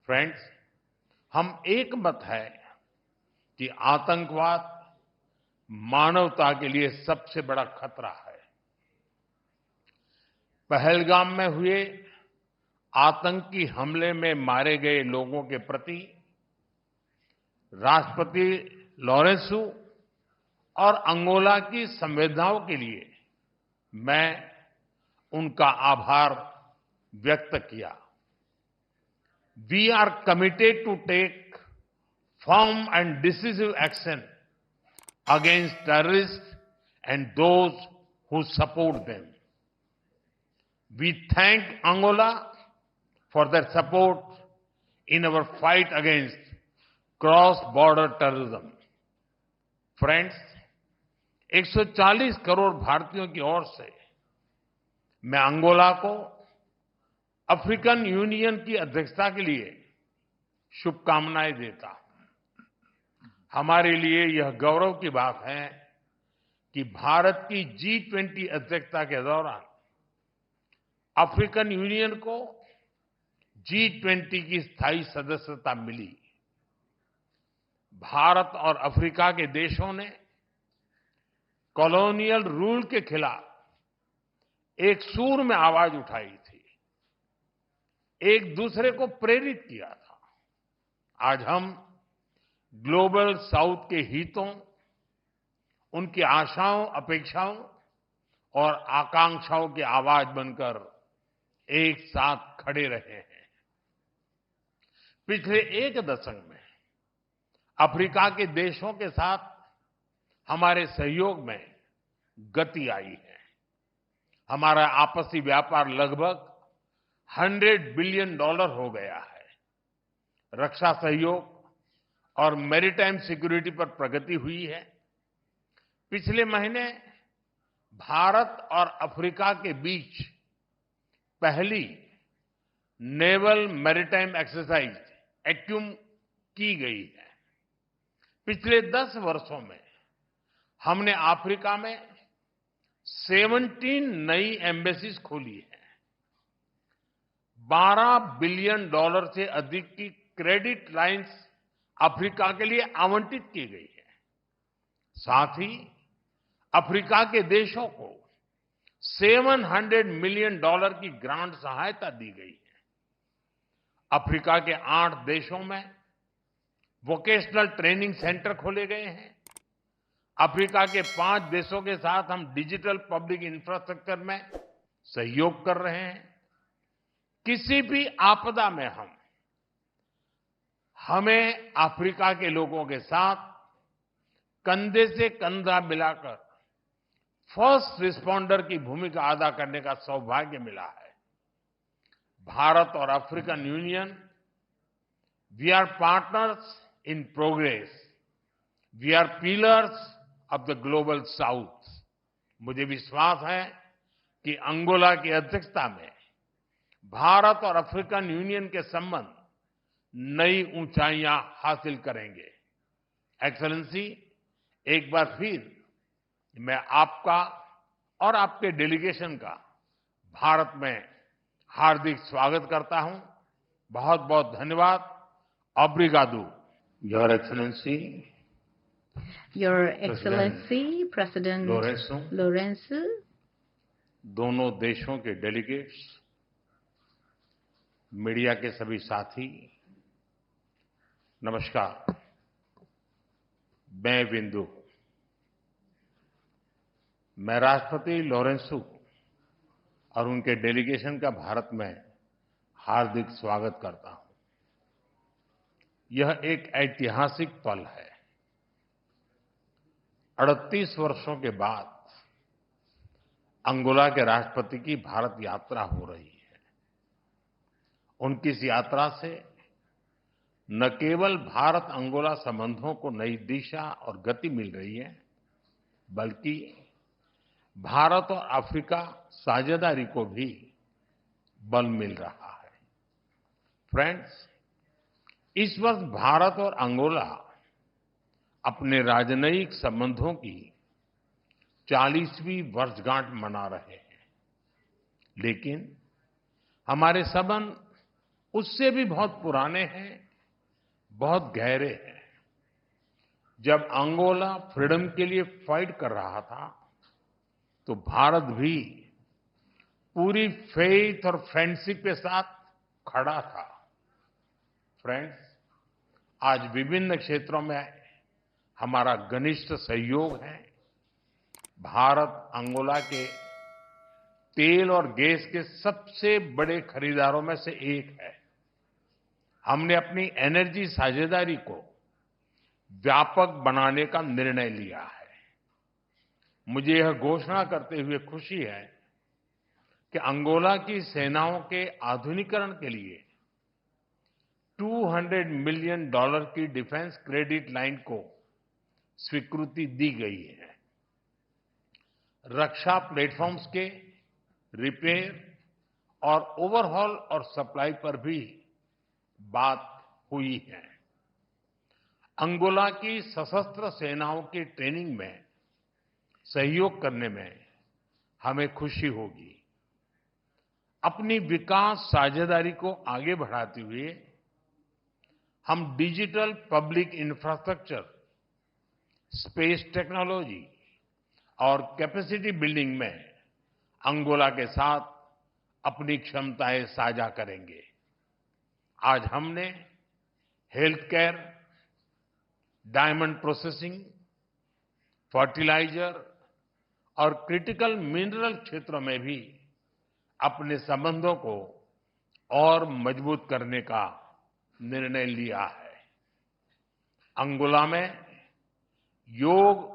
Friends, हम एक मत है कि आतंकवाद मानवता के लिए सबसे बड़ा खतरा है। पहलगाम में हुए आतंकी हमले में मारे गए लोगों के प्रति राष्ट्रपति लॉरेंसो और अंगोला की संवेदनाओं के लिए मैं उनका आभार व्यक्त किया। We are committed to take firm and decisive action against terrorist and those who support them. We thank Angola for their support in our fight against cross-border terrorism. Friends, 140 crore भारतीयों की ओर से मैं अंगोला को अफ्रीकन यूनियन की अध्यक्षता के लिए शुभकामनाएं देता हूं। हमारे लिए यह गौरव की बात है कि भारत की G20 अध्यक्षता के दौरान अफ्रीकन यूनियन को G20 की स्थायी सदस्यता मिली। भारत और अफ्रीका के देशों ने कॉलोनियल रूल के खिलाफ एक सूर में आवाज उठाई थी, एक दूसरे को प्रेरित किया था। आज हम ग्लोबल साउथ के हितों, उनकी आशाओं, अपेक्षाओं और आकांक्षाओं की आवाज बनकर एक साथ खड़े रहे हैं। पिछले एक दशक में अफ्रीका के देशों के साथ हमारे सहयोग में गति आई है। हमारा आपसी व्यापार लगभग $100 बिलियन हो गया है। रक्षा सहयोग और मैरीटाइम सिक्योरिटी पर प्रगति हुई है। पिछले महीने भारत और अफ्रीका के बीच पहली नेवल मैरीटाइम एक्सरसाइज एक्यूम की गई है। पिछले 10 वर्षों में हमने अफ्रीका में 17 नई एम्बेसीज खोली है। $12 बिलियन से अधिक की क्रेडिट लाइंस अफ्रीका के लिए आवंटित की गई है। साथ ही अफ्रीका के देशों को $700 मिलियन की ग्रांट सहायता दी गई है। अफ्रीका के 8 देशों में वोकेशनल ट्रेनिंग सेंटर खोले गए हैं। अफ्रीका के 5 देशों के साथ हम डिजिटल पब्लिक इंफ्रास्ट्रक्चर में सहयोग कर रहे हैं। किसी भी आपदा में हमें अफ्रीका के लोगों के साथ कंधे से कंधा मिलाकर फर्स्ट रिस्पॉन्डर की भूमिका अदा करने का सौभाग्य मिला है। भारत और African union, we are partners in progress, we are pillars of the global south. मुझे विश्वास है कि अंगोला की अध्यक्षता में भारत और अफ्रीकन यूनियन के संबंध नई ऊंचाइयां हासिल करेंगे। एक्सेलेंसी, एक बार फिर मैं आपका और आपके डेलीगेशन का भारत में हार्दिक स्वागत करता हूं। बहुत बहुत धन्यवाद। ओब्रिगादो। योर एक्सेलेंसी, प्रेसिडेंट लोरेंसो, दोनों देशों के डेलीगेट्स, मीडिया के सभी साथी, नमस्कार। मैं बिंदु, मैं राष्ट्रपति लॉरेंसो और उनके डेलीगेशन का भारत में हार्दिक स्वागत करता हूं। यह एक ऐतिहासिक पल है। 38 वर्षों के बाद अंगोला के राष्ट्रपति की भारत यात्रा हो रही है। उनकी इस यात्रा से न केवल भारत अंगोला संबंधों को नई दिशा और गति मिल रही है, बल्कि भारत और अफ्रीका साझेदारी को भी बल मिल रहा है। फ्रेंड्स, इस वर्ष भारत और अंगोला अपने राजनयिक संबंधों की 40वीं वर्षगांठ मना रहे हैं। लेकिन हमारे संबंध उससे भी बहुत पुराने हैं, बहुत गहरे हैं। जब अंगोला फ्रीडम के लिए फाइट कर रहा था, तो भारत भी पूरी फेथ और फ्रेंडशिप के साथ खड़ा था। फ्रेंड्स, आज विभिन्न क्षेत्रों में हमारा घनिष्ठ सहयोग है। भारत अंगोला के तेल और गैस के सबसे बड़े खरीदारों में से एक है। हमने अपनी एनर्जी साझेदारी को व्यापक बनाने का निर्णय लिया है। मुझे यह घोषणा करते हुए खुशी है कि अंगोला की सेनाओं के आधुनिकीकरण के लिए $200 मिलियन की डिफेंस क्रेडिट लाइन को स्वीकृति दी गई है। रक्षा प्लेटफॉर्म्स के रिपेयर और ओवरहॉल और सप्लाई पर भी बात हुई है। अंगोला की सशस्त्र सेनाओं की ट्रेनिंग में सहयोग करने में हमें खुशी होगी। अपनी विकास साझेदारी को आगे बढ़ाते हुए हम digital public infrastructure, space technology और कैपेसिटी बिल्डिंग में अंगोला के साथ अपनी क्षमताएं साझा करेंगे। आज हमने health care, diamond processing, fertiliser और क्रिटिकल मिनरल क्षेत्रों में भी अपने संबंधों को और मजबूत करने का निर्णय लिया है। अंगोला में योग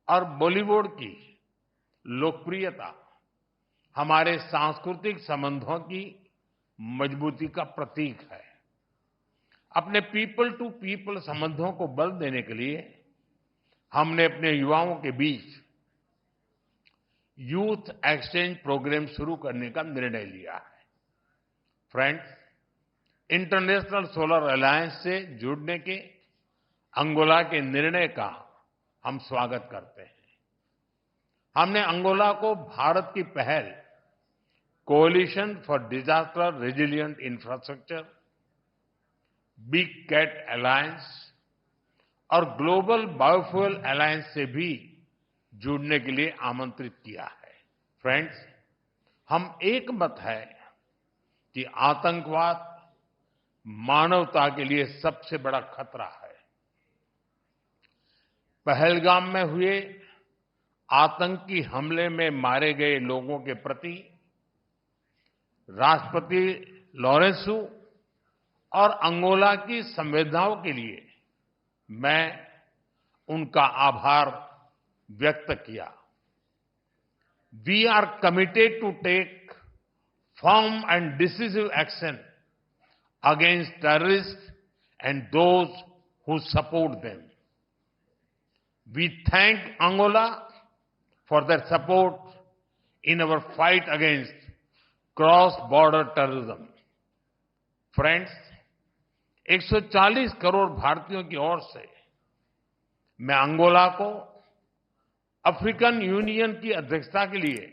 और बॉलीवुड की लोकप्रियता हमारे सांस्कृतिक संबंधों की मजबूती का प्रतीक है। अपने पीपल टू पीपल संबंधों को बल देने के लिए हमने अपने युवाओं के बीच यूथ एक्सचेंज प्रोग्राम शुरू करने का निर्णय लिया है। फ्रेंड्स, इंटरनेशनल सोलर अलायंस से जुड़ने के अंगोला के निर्णय का हम स्वागत करते हैं। हमने अंगोला को भारत की पहल coalition for disaster resilient infrastructure, big cat alliance और ग्लोबल बायोफ्यूल अलायंस से भी जुड़ने के लिए आमंत्रित किया है। फ्रेंड्स, हम एक मत है कि आतंकवाद मानवता के लिए सबसे बड़ा खतरा है। पहलगाम में हुए आतंकी हमले में मारे गए लोगों के प्रति राष्ट्रपति लोरेंसो और अंगोला की संवेदनाओं के लिए मैं उनका आभार व्यक्त किया। We are committed to take firm and decisive action against terrorist and those who support them. We thank Angola for their support in our fight against cross-border terrorism. Friends, 140 crore भारतीयों की ओर से मैं अंगोला को अफ्रीकन यूनियन की अध्यक्षता के लिए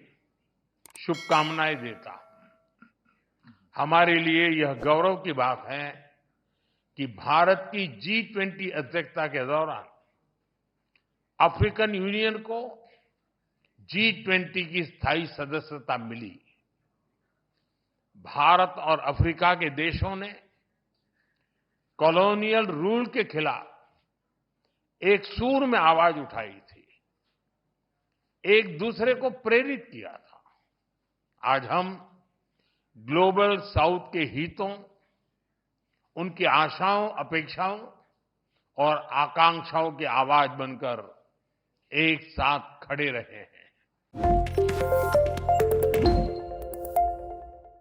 शुभकामनाएं देता हूं। हमारे लिए यह गौरव की बात है कि भारत की G20 अध्यक्षता के दौरान अफ्रीकन यूनियन को G20 की स्थायी सदस्यता मिली। भारत और अफ्रीका के देशों ने कॉलोनियल रूल के खिलाफ एक सुर में आवाज उठाई थी, एक दूसरे को प्रेरित किया था। आज हम ग्लोबल साउथ के हितों, उनकी आशाओं, अपेक्षाओं और आकांक्षाओं की आवाज बनकर एक साथ खड़े रहे हैं।